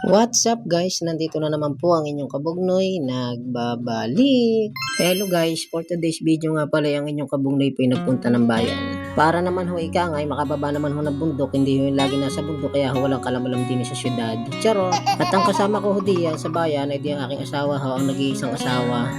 What's up guys? Nandito na naman po ang inyong kabugnoy nagbabalik. Hello guys, for today's video nga pala ang inyong kabugnoy po ay nagpunta ng bayan. Para naman ho ika nga ay makababa naman ho ng bundok, hindi ho yung lagi nasa bundok kaya ho walang kalamalam din sa syudad. Charot! At ang kasama ko ho diyan sa bayan ay di ang aking asawa ho, ang nag-iisang asawa.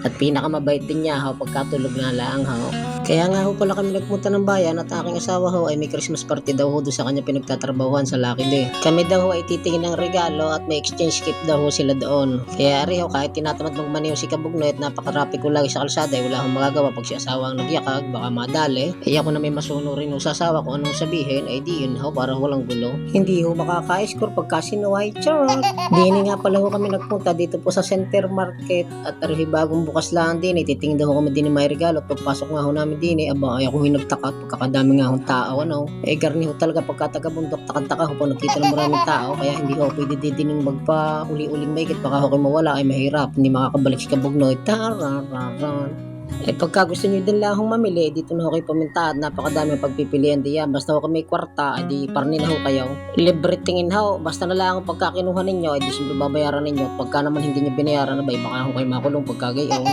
At pinakamabait din niya ho pagkatulog na lang ho. Kaya nga ho pala kami nagpunta ng bayan at aking asawa ho ay may Christmas party daw ho doon sa kanya pinagtatrabahuhan sa Lucky Day. Kami daw ho ay titingin ng regalo at may exchange gift daw ho sila doon. Kaya ari ho kahit tinatamad magmaneho si Kabugnoy at napaka-traffic ko lagi sa kalsada ay wala akong magagawa pag si asawa ang nagyakag baka madali. Kaya ako na may masuno rin ho sa asawa kung anong sabihin ay di yun ho para walang gulo. Hindi ho makaka-score pagka sinuway charot. Dini nga pala ho kami nagpunta dito po sa Center Market at ari bagong bukas lang din titingin daw ho kami din ng may regalo at pagpasok nga ho namin din aba ay ako nagtaka at pagkakadami nga hong tao garni ho talaga pagka taga bundok takang-taka ho pag nakita ng maraming tao kaya hindi ho pwede din magpa uli-uling maigit baka ho kayo mawala ay mahirap hindi makakabalik si Kabugnoy tarararan. Pagka gusto nyo din lang hong mamili, dito na ho kayo pumunta at napakadami pagpipilian diyan. Basta ho kami kwarta, edi parni na ho kayo. Libre tingin ho, basta na lang ang pagkakinuha ninyo, edi simple babayaran ninyo. At pagka naman hindi nyo binayaran na ba, baka ho kayo makulong pagkagayaw.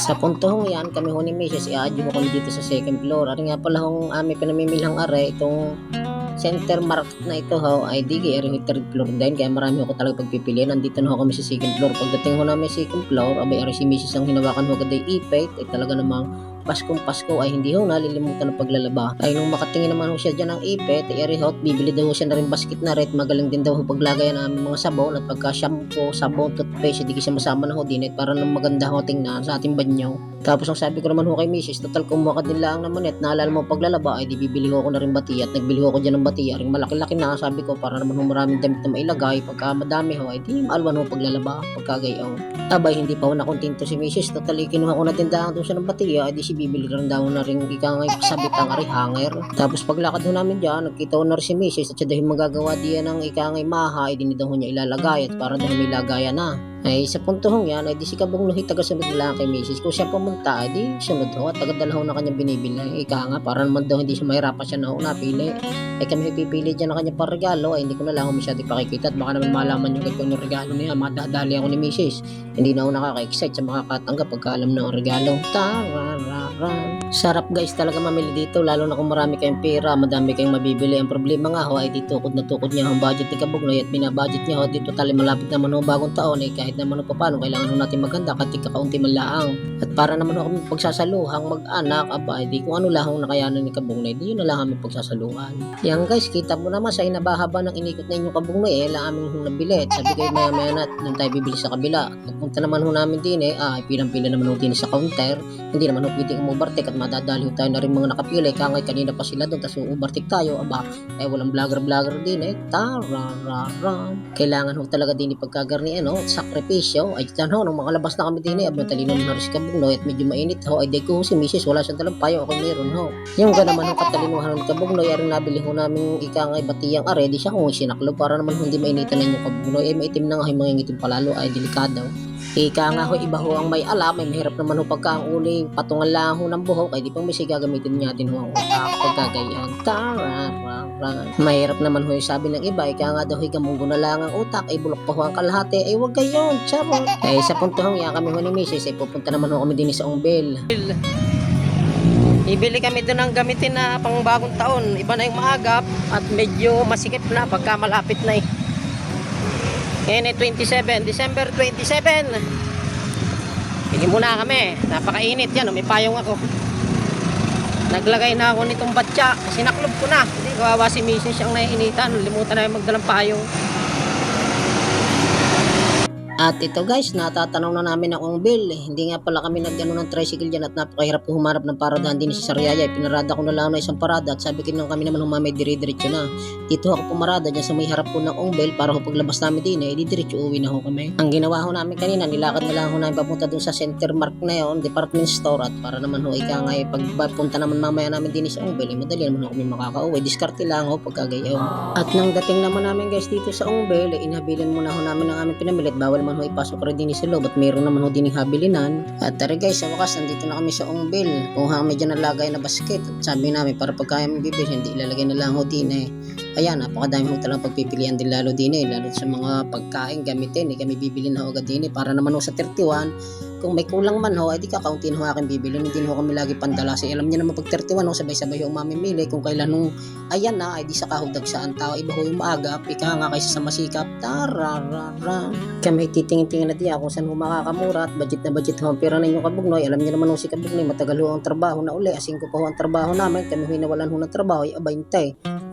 Sa punto hong yan, kami ho ni Mrs. i-adyo ho kami dito sa second floor. At nga pala hong aming pinamimilang are, itong Center Market na ito ho ay digi eri third floor din kaya marami ako talaga pagpipilian. Nandito na ho kami sa second floor. Pagdating ho namin sa second floor abay eri si Mrs. ang hinawakan ho gaday ipit ay talaga namang Pasko ay hindi ho nalilimutan ng paglalaba. Ay nung makatingin naman ho siya dyan ng ipit ay eri hot bibili daw ho siya na rin basket na red. Magaling din daw ho paglagayan ng aming mga sabon at pagka shampoo, sabon, toothpaste hindi siya masama na ho din para nang maganda ho tingnan sa ating banyo. Tapos ang sabi ko naman ho kay Mrs. total kumuha ka din lang naman at naalala mo paglalaba ay di bibili ho ako na rin bati at nagbili ho ako dyan ng bati ring malaki-laki na sabi ko para naman ho maraming damit na mailagay pagka madami ho ay di maalwan ho paglalaba pagkagayaw. Abay hindi pa ho nakontento si Mrs. total kinuha ko na tindahan doon siya ng bati ay di si bibili rin daw na rin ikangay sabit ang ari hanger. Tapos paglakad ho namin dyan nagkita ko na rin si Mrs. at siya dahil magagawa diyan ng ikangay maha ay di daw ho niya ilalagay at para daw may lagayan na. Ay sa puntohong yan ay di si Kabugnoy taga-sunod lang kay Mrs. Kung siya pumunta ay di sunod ho at taga-dala ho na kanyang binibili. Ika nga para naman daw hindi siya mahirapan siya na ho napili. Ay kami pipili dyan ng kanyang parregalo ay hindi ko na lang masyado pakikita at baka naman malaman yung kanyang regalo niya. Madadali ako ni Mrs. Hindi na ako nakaka-excite sa makakatanggap pagka alam na ang regalo. Tarararan. Sarap guys talaga mamili dito lalo na kung marami kayong pera, madami kayong mabibili. Ang problema nga ho ay di tukod na tukod niya ang budget ni Kabugnoy at binabudget niya ho dito tali malapit naman ho bagong taon ay kahit naman ho paano kailangan ho natin maganda kahit kakaunti man laang. At para naman ho kami pagsasaluhang mag-anak aba ay di kung ano lang ho nakayanan ni Kabugnoy di yun na lang kami pagsasaluhan. Yan guys kita mo naman sa inabahaba ng inikot na inyong Kabugnoy lang aming hong nabili at sabi kayo maya na nung tayo bibili sa kabila. Pagpunta naman ho namin din pilang-pila naman ho din sa counter hindi naman ho pwedeng umubartik at madadali ho tayo na rin mga nakapili kangay kanina pa sila doon tapos ubartik tayo aba ay walang vlogger din tarararan. Kailangan ho talaga din ipagkagarni sakripisyo ay dyan ho nung makalabas na kami din abang talino na rin si Kabugnoy at medyo mainit ho ay day ko si Mrs. wala siyang dalang payo ako meron ho yung naman ho katalinuhan ng Kabugnoy ay nabili ho namin ikangay batiyang are di siya kung sinaklo para naman hindi mainitan na yung Kabugnoy ay maitim na nga yung mga ngitim palalo ay delikado. Ika nga ho, iba ho ang may alam, ay mahirap naman ho pagka ang uli, patungan lang ho ng buhok, ay di pang misi gagamitin niya din ho ang utak pagkagayan. Tarararan. Mahirap naman ho yung sabi ng iba, ika nga daw higamunggo na lang ang utak, ay bulok pa ho ang kalahati, ay wag gayon, charot. Ay sa puntong yan kami ho ni Mrs. ay pupunta naman ho kami din sa Ongbel. Ibili kami doon ng gamitin na pang bagong taon, iba na yung maagap at medyo masikip na pagka malapit na Ngayon 27, December 27. Pili muna kami. Napakainit yan. May payong ako. Naglagay na ako nitong batya. Sinaklob ko na. Hindi, kawawa si Mrs. siyang naiinitan. Limutan na yung magdalang payong. At ito guys, natatanong na namin akong bill. Hindi nga pala kami nagano ng tricycle dyan at napakahirap ko humarap ng paradahan din sa Sariaya. Pinarada ko na lang na isang parada at sabi ko nang kami naman humamay dire-diretso na. Dito ako pumarada dyan sa may harap ko ng Ongbel para ho paglabas namin din diretso uwi na ho kami. Ang ginawa ho namin kanina, nilakad na lang ho namin papunta dun sa Center Mark na yun, department store at para naman ho ika nga pagpunta naman mamaya namin din sa Ongbel, madali naman ho kami makakauwi. Diskarte lang ho pagkagayaw. At nang dating naman namin guys dito sa Ongbel, inhabilin muna ho namin ang aming pinamilit. Bawal naman ho ipasok rin din sa loob at mayroon naman ho din habilinan. At tara guys, sa wakas nandito na kami sa Ongbel. Kung ha medyo nalagay na basket at sabi namin para pagkaya may bibili hindi ilalagay na lang ho din Ayan, napakadami ho talagang pagpipilian din lalo din lalo sa mga pagkain, gamitin, kami bibili na ho agad din para naman ho sa 31, kung may kulang man ho, di kakauntiin ho aking bibili, hindi ho kami lagi pandalasin. Alam niyo naman pag 31 ho, sabay-sabay ho mamimili, kung kailan nung ayan na, ay di sa kahudag saan tao, iba ho yung maaga, ika nga kaysa sa masikap, tararara. Kami titingin-tingin na diya kung saan ho makakamura at budget na budget ho ang pera na inyong kabugnoy. Alam niyo naman ho si kabugnoy, matagal ho ang trabaho na uli, asing ko pa ho ang trabaho namin, kami ho nawalan ho ng trabaho, ay abay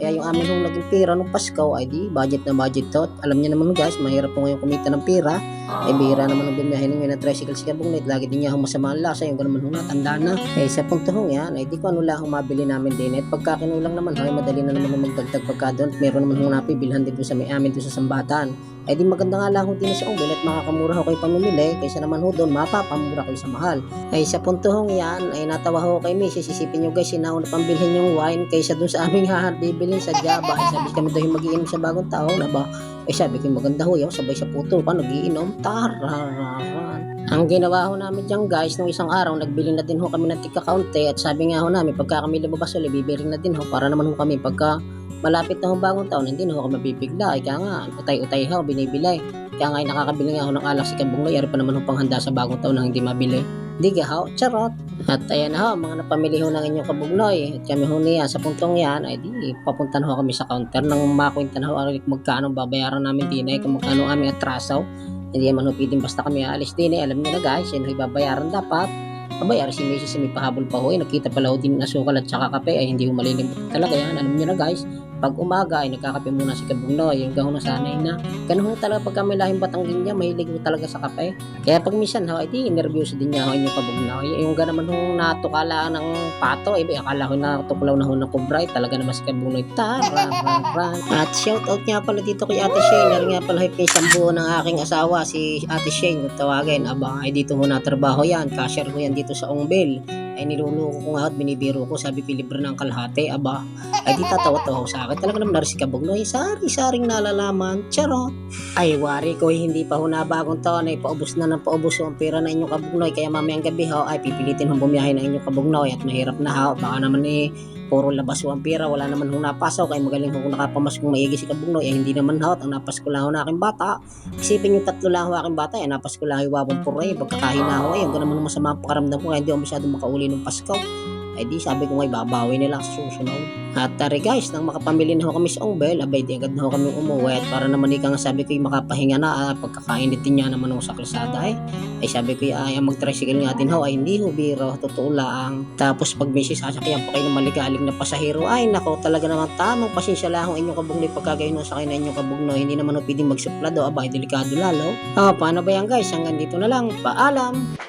kaya yung amin hong naging pera nung Pasko ay di budget na budget to. At alam niyo naman guys, mahirap po ngayon kumita ng pera. Ay bihira naman ang bumiyahe ngayon ng tricycle si Kabungnet. Lagi din niya masama ang lasa. Yung gano'n man natanda na. Eh sa punto hong yan, ay di ko ano lang mabili namin din. At pagka kinulang naman, ay madali na naman magdagdag pagka doon. At meron naman hong napibilhan din doon sa may amin doon sa Sambatan. Ay di maganda nga lang ho din sa Ongbil at makakamura ho kayo pamimili kaysa naman ho doon mapapamura kayo sa mahal. Ay sa punto hong yan ay natawa ho kay Mrs. Isipin nyo guys sinauna pambilhin yung wine kaysa doon sa aming bibili sa Java. Ay sabi kami daw yung mag-iinom sa bagong taon na ba? Ay sabi ko maganda ho yung sabay sa puto ka nagiinom. Tararan. Ang ginawa ho namin dyan guys, nung isang araw, nagbili na din ho kami ng tika-kaunti at sabi nga ho namin, pagka kami lumabas ulit, bibili na din ho para naman ho kami pagka malapit na ho bagong taon, hindi na ho kami mabibigla. Kaya nga, utay-utay ho, binibili. Kaya nga, nakakabili nga ho ng alak si Kabungloy, ari pa naman ho panghanda sa bagong taon na hindi mabili. Di ka ho, charot. At ayan ho, mga napamili ho ng inyong Kabugnoy. At kami ho niya, sa puntong yan, ay di, papunta na ho kami sa counter nang makwenta na ho, magkano babayaran namin din ay kung magkano aming atrasaw. Hindi naman ho pwedeng basta kami aalis din alam niyo na guys, yan ho ibabayaran dapat. Abay, si Macy's may pahabol pa ho, nakita pala ho din ng asukal at saka kape, ay hindi ho malilimot talaga yan, alam niyo na guys. Pag umaga ay nagkakape muna si Kabugnoy, yung gahon na sanay na. Ganun ho talaga pagka may lahing Batanggin niya, mahilig ho talaga sa kape. Kaya pag minsan ho, ay di nervyos din niya ho yung Kabugnoy. Yung ganaman ho natukala ng pato, akala ko natuklaw na ho ng kubray, talaga naman si Kabugnoy. At shout out nga pala dito kay Ate Shane, narin nga pala yung buo ng aking asawa, si Ate Shane, kung tawagin. Aba, ay dito ho natrabaho yan, cashier ko yan dito sa Ongbil. Ay niluluko ko nga at binibiro ko, sabi ko libre ng kalahati, aba, ay di tatawa-tawa sa akin. Talaga naman si Kabugnoy, sari-saring nalalaman, charot. Ay wari ko, hindi pa ho na bagong taon, ay paubos na ng paubos ang pera na inyong Kabugnoy, kaya mamayang gabi ho, ay pipilitin hong bumiyahe ng inyong Kabugnoy at mahirap na ho, baka naman puro labas ho ang pera, wala naman hong napasaw, kaya magaling ho kung nakapamas kung maigi si Kabugnoy, ay hindi naman ho, ang napas ko lang ho na aking bata. Isipin yung 3 lang ho aking bata, ay napas ko lang ho iwabang puray, pagkakahina ho, ay ang naman masama ang pakaramdam ko, kaya hindi ako masyadong makauli ng Pasko. Ay di sabi ko ngay babawi nila sa susunod. At tari guys, nang makapamili na ho kami sa Ongbil, abay di agad na ho kami umuwi. At para naman ika nga sabi ko makapahinga na, pagkakainitin niya naman ho sa kalsada ay sabi ko ay mag-tricycle nga din ho, ay hindi ho biro, totoo lang. Tapos pag may sasakyan pa kayo ng maligalig na pasahero, ay nako talaga naman tamang pasensya lang ho inyong Kabugnoy pagkagayon ho sa kayo na inyong Kabugnoy, hindi naman ho pwedeng magsuplado, abay delikado lalo. Paano ba yan guys, hanggang dito na lang, paalam.